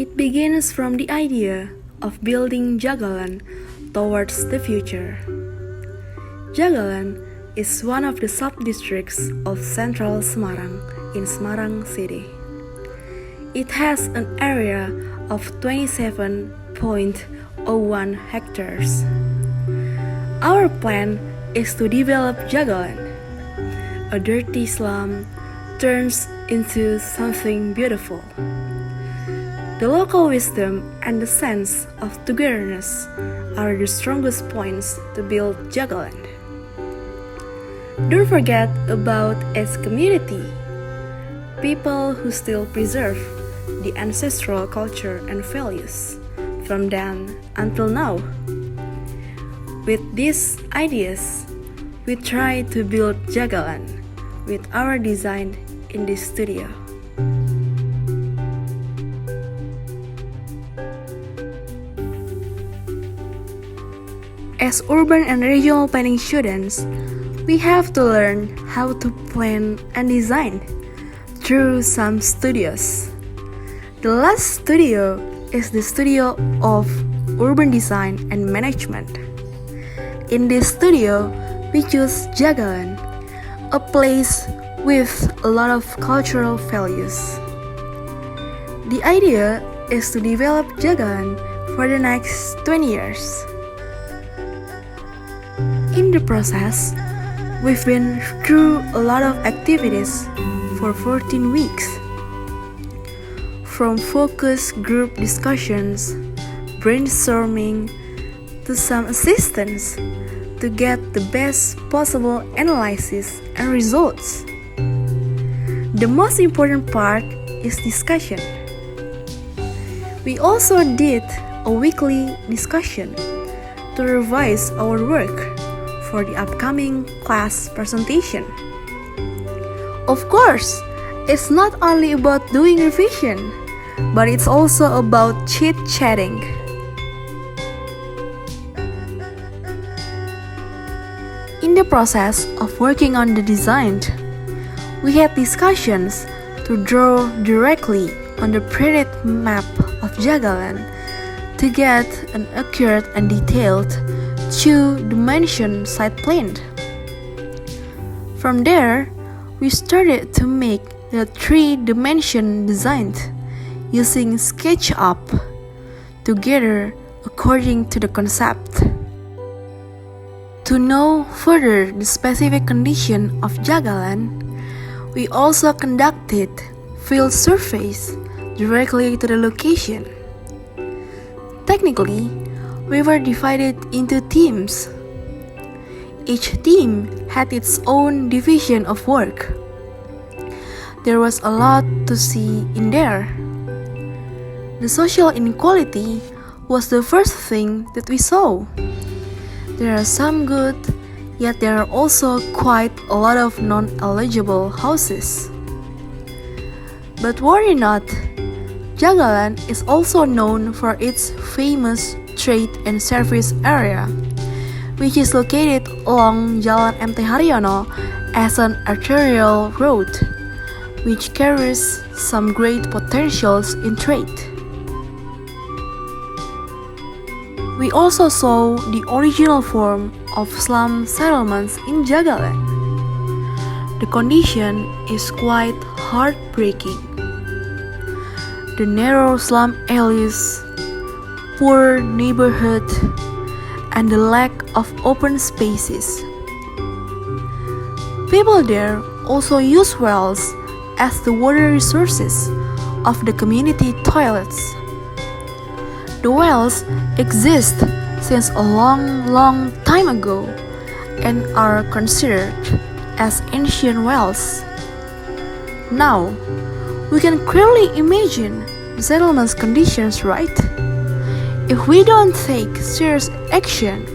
It begins from the idea of building Jagalan towards the future. Jagalan is one of the sub-districts of central Semarang in Semarang city. It has an area of 27.01 hectares. Our plan is to develop Jagalan. A dirty slum turns into something beautiful. The local wisdom and the sense of togetherness are the strongest points to build Jagalan. Don't forget about its community, people who still preserve the ancestral culture and values from then until now. With these ideas, we try to build Jagalan with our design in this studio. As urban and regional planning students, we have to learn how to plan and design through some studios. The last studio is the Studio of Urban Design and Management. In this studio, we choose Jagalan, a place with a lot of cultural values. The idea is to develop Jagalan for the next 20 years. In the process, we've been through a lot of activities for 14 weeks. From focus group discussions, brainstorming, to some assistance to get the best possible analysis and results. The most important part is discussion. We also did a weekly discussion to revise our work for the upcoming class presentation. Of course, it's not only about doing revision, but it's also about chit-chatting. In the process of working on the design, we had discussions to draw directly on the printed map of Jagalan to get an accurate and detailed two-dimension site plan. From there, we started to make the three-dimension design using SketchUp together according to the concept. To know further the specific condition of Jagalan, we also conducted field surveys directly to the location. Technically, we were divided into teams. Each team had its own division of work. There was a lot to see in there. The social inequality was the first thing that we saw. There are some good, yet there are also quite a lot of non-eligible houses. But worry not, Jagalan is also known for its famous trade and service area, which is located along Jalan MT Haryono as an arterial road, which carries some great potentials in trade. We also saw the original form of slum settlements in Jagalan. The condition is quite heartbreaking. The narrow slum alleys, poor neighborhood, and the lack of open spaces. People there also use wells as the water resources of the community toilets. The wells exist since a long time ago and are considered as ancient wells. Now, we can clearly imagine the settlement's conditions, right? If we don't take serious action,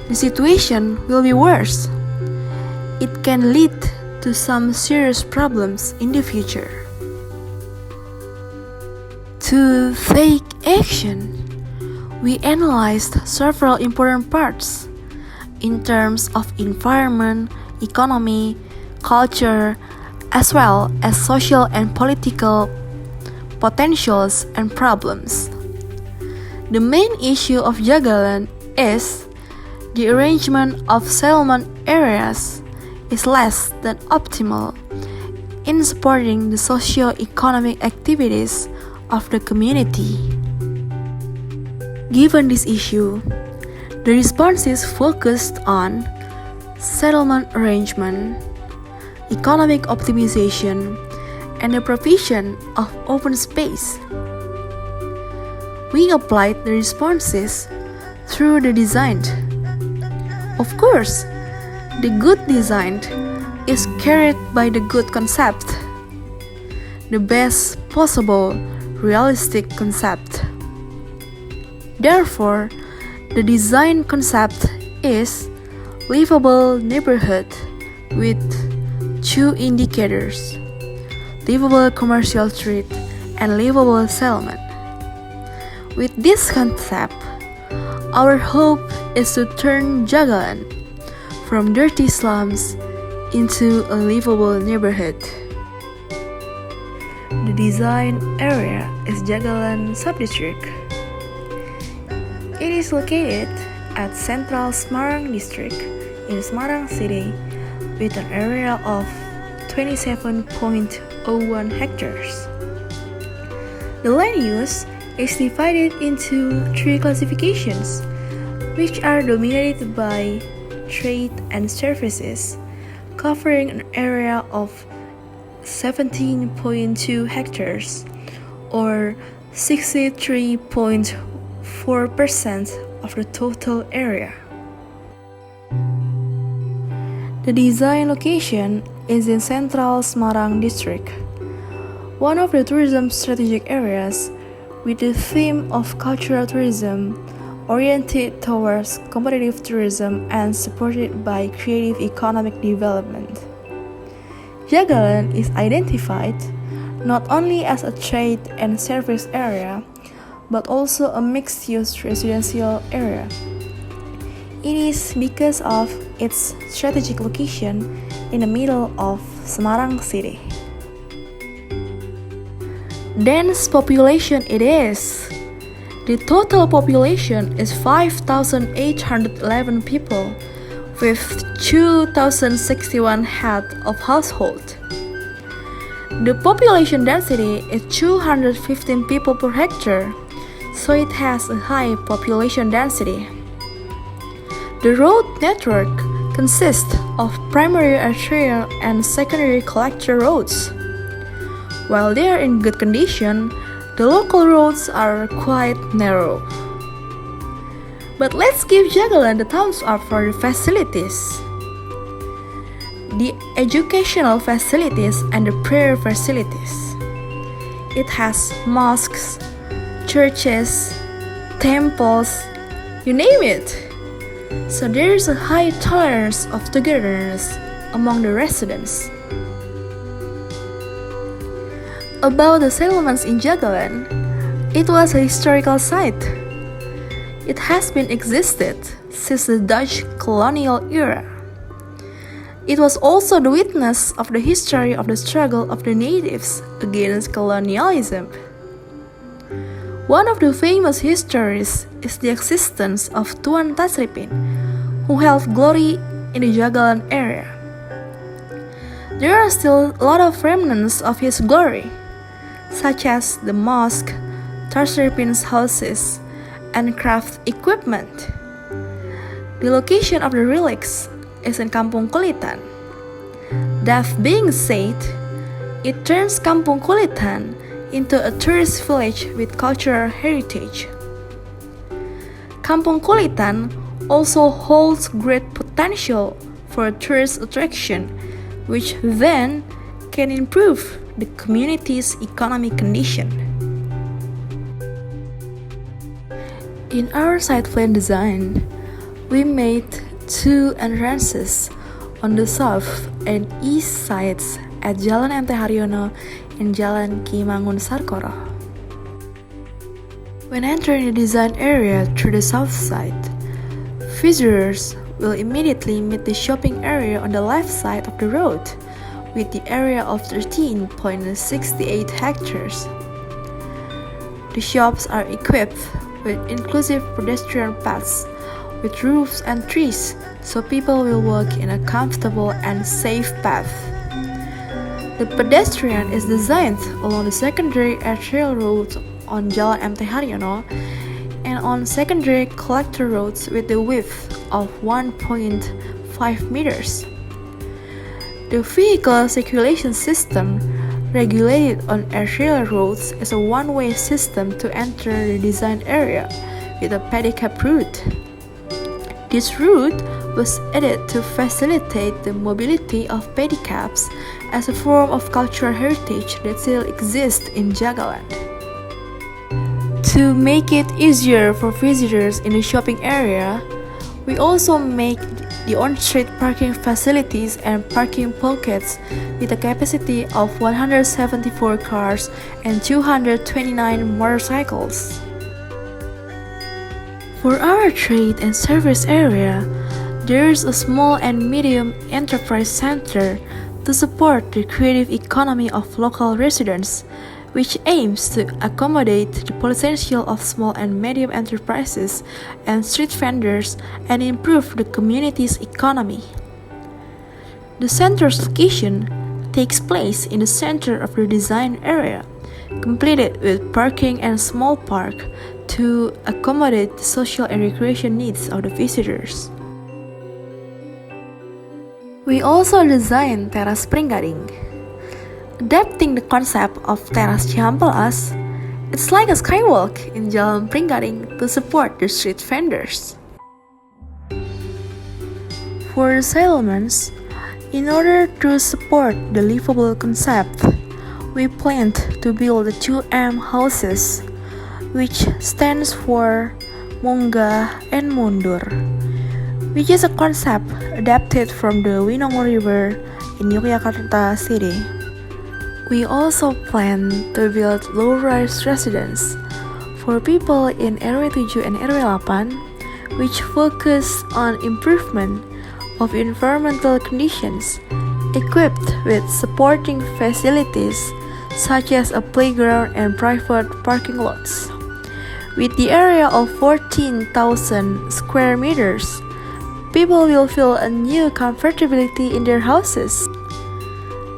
the situation will be worse. It can lead to some serious problems in the future. To take action, we analyzed several important parts in terms of environment, economy, culture, as well as social and political potentials, and problems. The main issue of Jagalan is the arrangement of settlement areas is less than optimal in supporting the socio-economic activities of the community. Given this issue, the responses focused on settlement arrangement, economic optimization, and the provision of open space. We applied the responses through the design. Of course, the good design is carried by the good concept, the best possible realistic concept. Therefore, the design concept is livable neighborhood with two indicators: livable commercial street and livable settlement. With this concept, our hope is to turn Jagalan from dirty slums into a livable neighborhood. The design area is Jagalan Subdistrict. It is located at Central Semarang District in Semarang City with an area of 27.01 hectares. The land use is divided into three classifications, which are dominated by trade and services, covering an area of 17.2 hectares, or 63.4% of the total area. The design location is in Central Semarang District, one of the tourism strategic areas with the theme of cultural tourism oriented towards competitive tourism and supported by creative economic development. Jagalan is identified not only as a trade and service area, but also a mixed-use residential area. It is because of its strategic location in the middle of Semarang City. Dense population it is. The total population is 5,811 people with 2,061 head of household. The population density is 215 people per hectare, so it has a high population density. The road network consists of primary arterial and secondary collector roads. While they are in good condition, the local roads are quite narrow. But let's give Jagalan the thumbs up for the facilities. The educational facilities and the prayer facilities. It has mosques, churches, temples, you name it. So there is a high tolerance of togetherness among the residents. About the settlements in Jagalan, it was a historical site. It has been existed since the Dutch colonial era. It was also the witness of the history of the struggle of the natives against colonialism. One of the famous histories is the existence of Tuan Tasripin, who held glory in the Jagalan area. There are still a lot of remnants of his glory, such as the mosque, Tasripin's houses, and craft equipment. The location of the relics is in Kampung Kulitan. That being said, it turns Kampung Kulitan into a tourist village with cultural heritage. Kampung Kulitan also holds great potential for a tourist attraction, which then can improve the community's economic condition. In our site plan design, we made two entrances on the south and east sides at Jalan MT Haryono and Jalan Ki Mangun Sarkoro. When entering the design area through the south side, visitors will immediately meet the shopping area on the left side of the road, with the area of 13.68 hectares. The shops are equipped with inclusive pedestrian paths, with roofs and trees, so people will walk in a comfortable and safe path. The pedestrian is designed along the secondary arterial roads on Jalan MT Haryono and on secondary collector roads with the width of 1.5 meters. The vehicle circulation system regulated on arterial roads is a one-way system to enter the designed area with a pedicab route. This route was added to facilitate the mobility of pedicabs as a form of cultural heritage that still exists in Jagalan. To make it easier for visitors in the shopping area, we also make the on-street parking facilities and parking pockets with a capacity of 174 cars and 229 motorcycles. For our trade and service area, there is a small and medium enterprise center to support the creative economy of local residents, which aims to accommodate the potential of small and medium enterprises and street vendors and improve the community's economy. The center's location takes place in the center of the design area, completed with parking and small park to accommodate the social and recreation needs of the visitors. We also designed Teras Pringgading. Adapting the concept of Teras Cihampelas, it's like a skywalk in Jalan Pringgading to support the street vendors. For the settlements, in order to support the livable concept, we planned to build the 2M houses, which stands for Munggah and Mundur, which is a concept adapted from the Winongo River in Yogyakarta city. We also plan to build low-rise residence for people in RW 7 and RW 8, which focus on improvement of environmental conditions, equipped with supporting facilities such as a playground and private parking lots. With the area of 14,000 square meters, people will feel a new comfortability in their houses.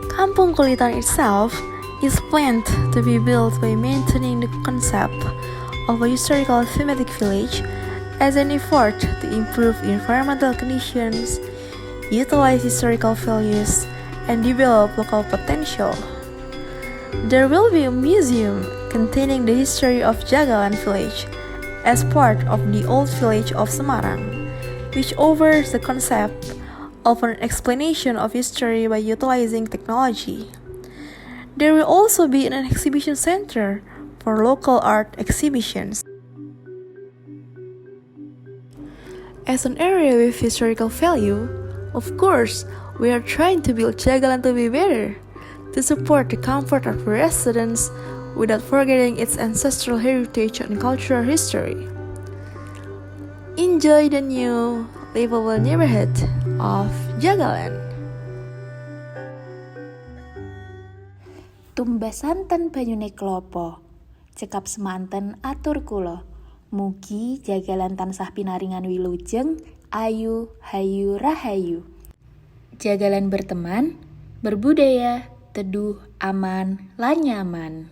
Kampung Kulitan itself is planned to be built by maintaining the concept of a historical thematic village as an effort to improve environmental conditions, utilize historical values, and develop local potential. There will be a museum containing the history of Jagalan village as part of the old village of Semarang, which offers the concept of an explanation of history by utilizing technology. There will also be an exhibition center for local art exhibitions. As an area with historical value, of course, we are trying to build Jagalan to be better, to support the comfort of residents without forgetting its ancestral heritage and cultural history. Enjoy the new Livable Neighborhood of Jagalan. Tumbasanten banyune klopo, cekap semanten atur kula. Mugi Jagalan tansah pinaringan wilujeng, ayu, hayu, rahayu. Jagalan berteman, berbudaya, teduh, aman, lan nyaman.